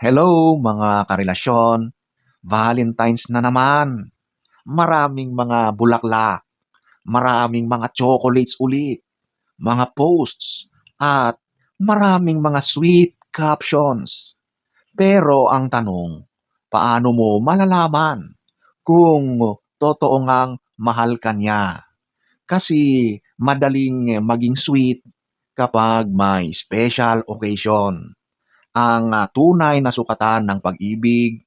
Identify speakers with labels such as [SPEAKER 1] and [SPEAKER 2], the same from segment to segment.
[SPEAKER 1] Hello mga karelasyon, Valentine's na naman. Maraming mga bulaklak, maraming mga chocolates ulit, mga posts, at maraming mga sweet captions. Pero ang tanong, paano mo malalaman kung totoo ngang mahal ka niya? Kasi madaling maging sweet kapag may special occasion. Ang tunay na sukatan ng pag-ibig,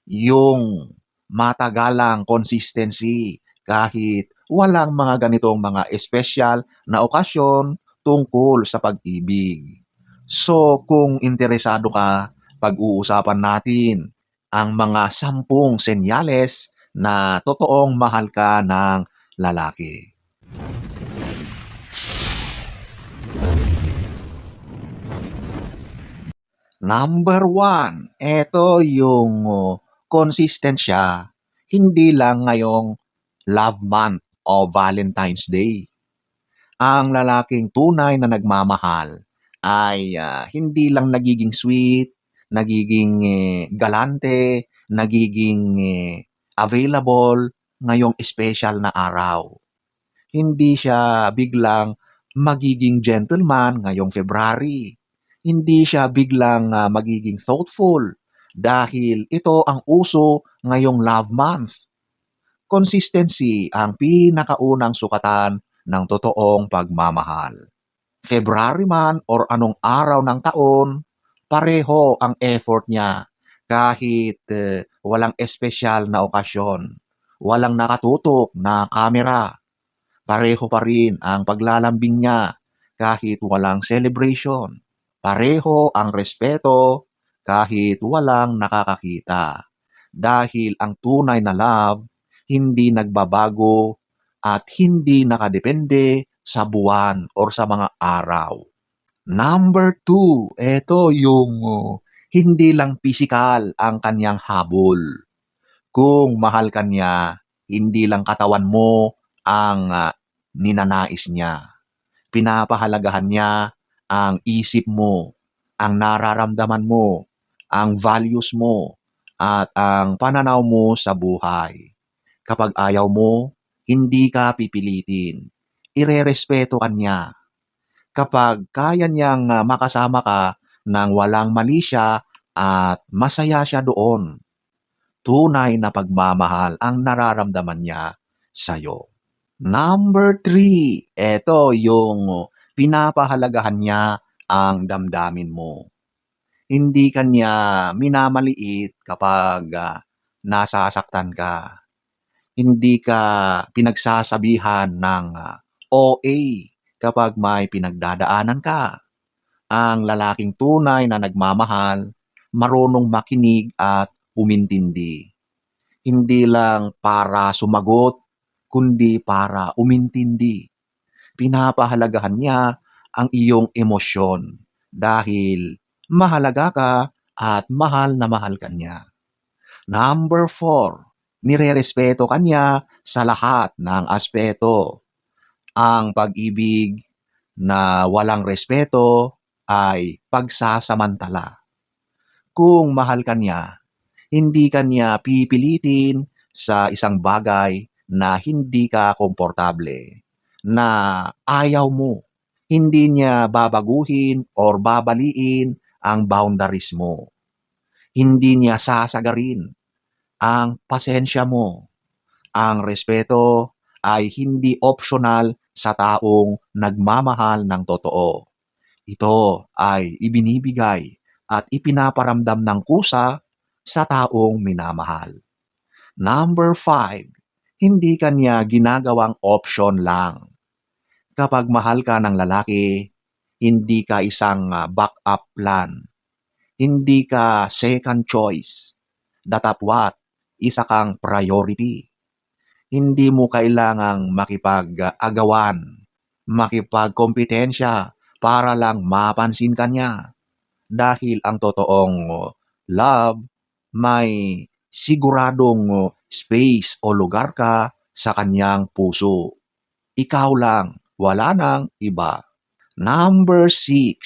[SPEAKER 1] yung matagalang consistency kahit walang mga ganitong mga espesyal na okasyon tungkol sa pag-ibig. So kung interesado ka, pag-uusapan natin ang mga 10 senyales na totoong mahal ka ng lalaki. Number one, eto yung consistent siya. Hindi lang ngayong love month o Valentine's Day. Ang lalaking tunay na nagmamahal ay hindi lang nagiging sweet, nagiging galante, nagiging available ngayong special na araw. Hindi siya biglang magiging gentleman ngayong February. Hindi siya biglang magiging thoughtful dahil ito ang uso ngayong love month. Consistency ang pinakaunang sukatan ng totoong pagmamahal. February man or anong araw ng taon, pareho ang effort niya kahit walang espesyal na okasyon, walang nakatutok na kamera, pareho pa rin ang paglalambing niya kahit walang celebration. Pareho ang respeto kahit walang nakakakita. Dahil ang tunay na love hindi nagbabago at hindi nakadepende sa buwan or sa mga araw. Number two, ito yung hindi lang pisikal ang kanyang habol. Kung mahal ka niya, hindi lang katawan mo ang ninanais niya. Pinapahalagahan niya ang isip mo, ang nararamdaman mo, ang values mo, at ang pananaw mo sa buhay. Kapag ayaw mo, hindi ka pipilitin. Irerespeto ka niya. Kapag kaya niyang makasama ka nang walang mali siya at masaya siya doon, tunay na pagmamahal ang nararamdaman niya sa'yo. Number three, eto yung pinapahalagahan niya ang damdamin mo. Hindi kanya minamaliit kapag nasasaktan ka. Hindi ka pinagsasabihan ng OA kapag may pinagdadaanan ka. Ang lalaking tunay na nagmamahal, marunong makinig at umintindi. Hindi lang para sumagot, kundi para umintindi. Pinapahalagahan niya ang iyong emosyon dahil mahalaga ka at mahal na mahal ka niya. Number four, nirerespeto ka niya sa lahat ng aspeto. Ang pag-ibig na walang respeto ay pagsasamantala. Kung mahal ka niya, hindi ka niya pipilitin sa isang bagay na hindi ka komportable, na ayaw mo. Hindi niya babaguhin or babaliin ang boundaries mo. Hindi niya sasagarin ang pasensya mo. Ang respeto ay hindi optional sa taong nagmamahal ng totoo. Ito ay ibinibigay at ipinaparamdam ng kusa sa taong minamahal. Number five, hindi kanya ginagawang option lang. Kapag mahal ka ng lalaki, hindi ka isang backup plan. Hindi ka second choice. Datapwat, isa kang priority. Hindi mo kailangang makipag-agawan, makipagkompetensya para lang mapansin ka niya. Dahil ang totoong love, may siguradong space o lugar ka sa kanyang puso. Ikaw lang, wala nang iba. Number six,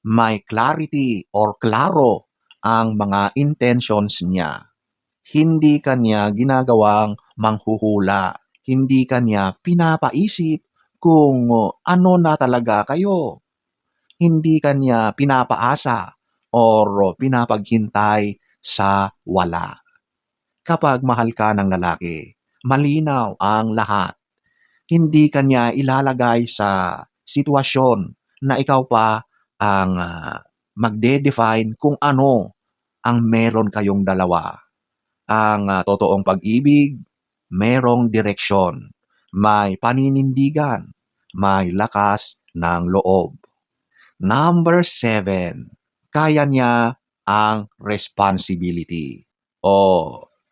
[SPEAKER 1] may clarity or klaro ang mga intentions niya. Hindi kanya ginagawang manghuhula. Hindi kanya pinapaisip kung ano na talaga kayo. Hindi kanya pinapaasa or pinapaghintay sa wala. Kapag mahal ka ng lalaki, malinaw ang lahat. Hindi kanya ilalagay sa sitwasyon na ikaw pa ang magde-define kung ano ang meron kayong dalawa. Ang totoong pag-ibig, merong direksyon, may paninindigan, may lakas ng loob. Number 7, kaya niya ang responsibility o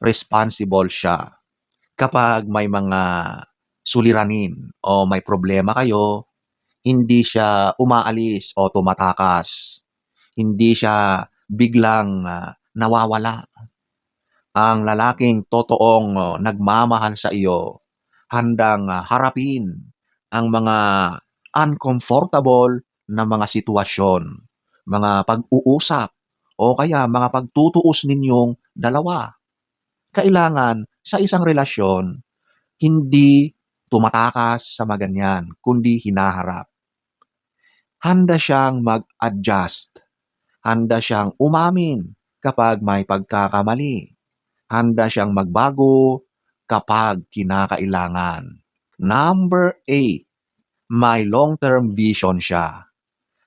[SPEAKER 1] responsible siya. Kapag may mga suliranin o may problema kayo, hindi siya umaalis o tumatakas. Hindi siya biglang nawawala. Ang lalaking totoong nagmamahal sa iyo, handang harapin ang mga uncomfortable na mga sitwasyon, mga pag-uusap, o kaya mga pagtutuos ninyong dalawa. Kailangan sa isang relasyon, hindi tumatakas sa maganyan, kundi hinaharap. Handa siyang mag-adjust. Handa siyang umamin kapag may pagkakamali. Handa siyang magbago kapag kinakailangan. Number 8, may long-term vision siya.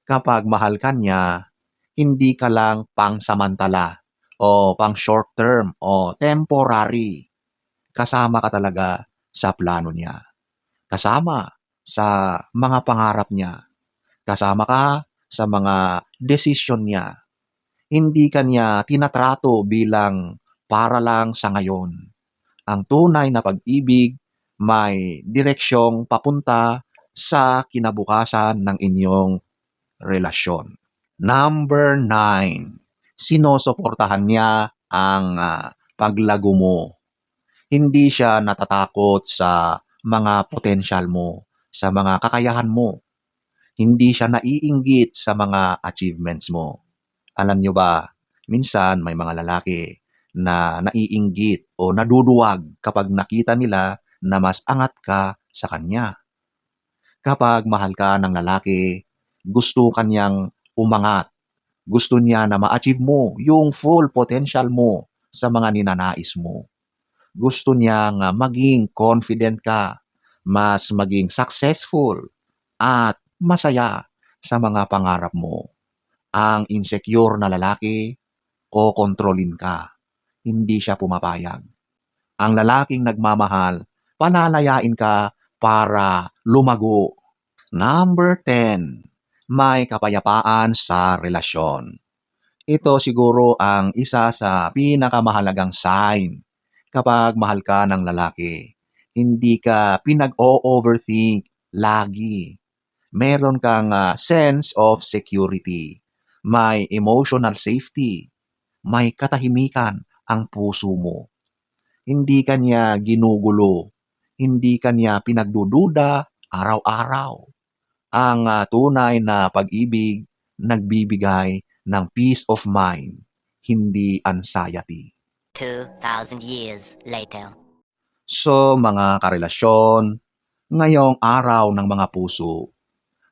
[SPEAKER 1] Kapag mahal ka niya, hindi ka lang pang-samantala o pang-short term o temporary. Kasama ka talaga sa plano niya. Kasama sa mga pangarap niya. Kasama ka sa mga desisyon niya. Hindi ka niya tinatrato bilang para lang sa ngayon. Ang tunay na pag-ibig may direksyong papunta sa kinabukasan ng inyong relasyon. Number 9, sinusuportahan niya ang paglago mo. Hindi siya natatakot sa mga potensyal mo, sa mga kakayahan mo. Hindi siya naiinggit sa mga achievements mo. Alam niyo ba, minsan may mga lalaki na naiinggit o naduduwag kapag nakita nila na mas angat ka sa kanya. Kapag mahal ka ng lalaki, gusto kanyang umangat. Gusto niya na ma-achieve mo yung full potential mo sa mga ninanais mo. Gusto niyang maging confident ka, mas maging successful, at masaya sa mga pangarap mo. Ang insecure na lalaki, kokontrolin ka. Hindi siya pumapayag. Ang lalaking nagmamahal, palalayain ka para lumago. Number 10, may kapayapaan sa relasyon. Ito siguro ang isa sa pinakamahalagang sign kapag mahal ka ng lalaki. Hindi ka pinag-o-overthink lagi. Meron kang sense of security. May emotional safety. May katahimikan ang puso mo. Hindi ka niya ginugulo. Hindi ka niya pinagdududa araw-araw. Ang tunay na pag-ibig nagbibigay ng peace of mind, hindi anxiety.
[SPEAKER 2] 2,000 years later.
[SPEAKER 1] So mga karelasyon, ngayong araw ng mga puso,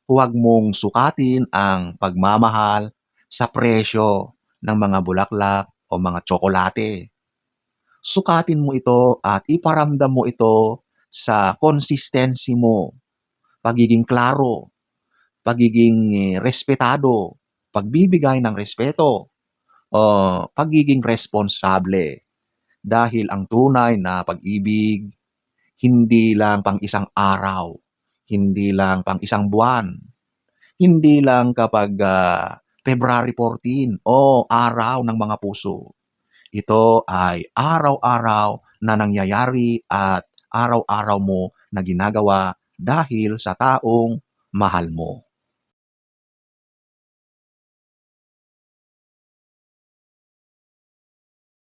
[SPEAKER 1] huwag mong sukatin ang pagmamahal sa presyo ng mga bulaklak o mga tsokolate. Sukatin mo ito at iparamdam mo ito sa consistency mo, pagiging klaro, pagiging respetado, pagbibigay ng respeto, o pagiging responsable. Dahil ang tunay na pag-ibig, hindi lang pang isang araw, hindi lang pang isang buwan, hindi lang kapag February 14 o araw ng mga puso. Ito ay araw-araw na nangyayari at araw-araw mo na ginagawa dahil sa taong mahal mo.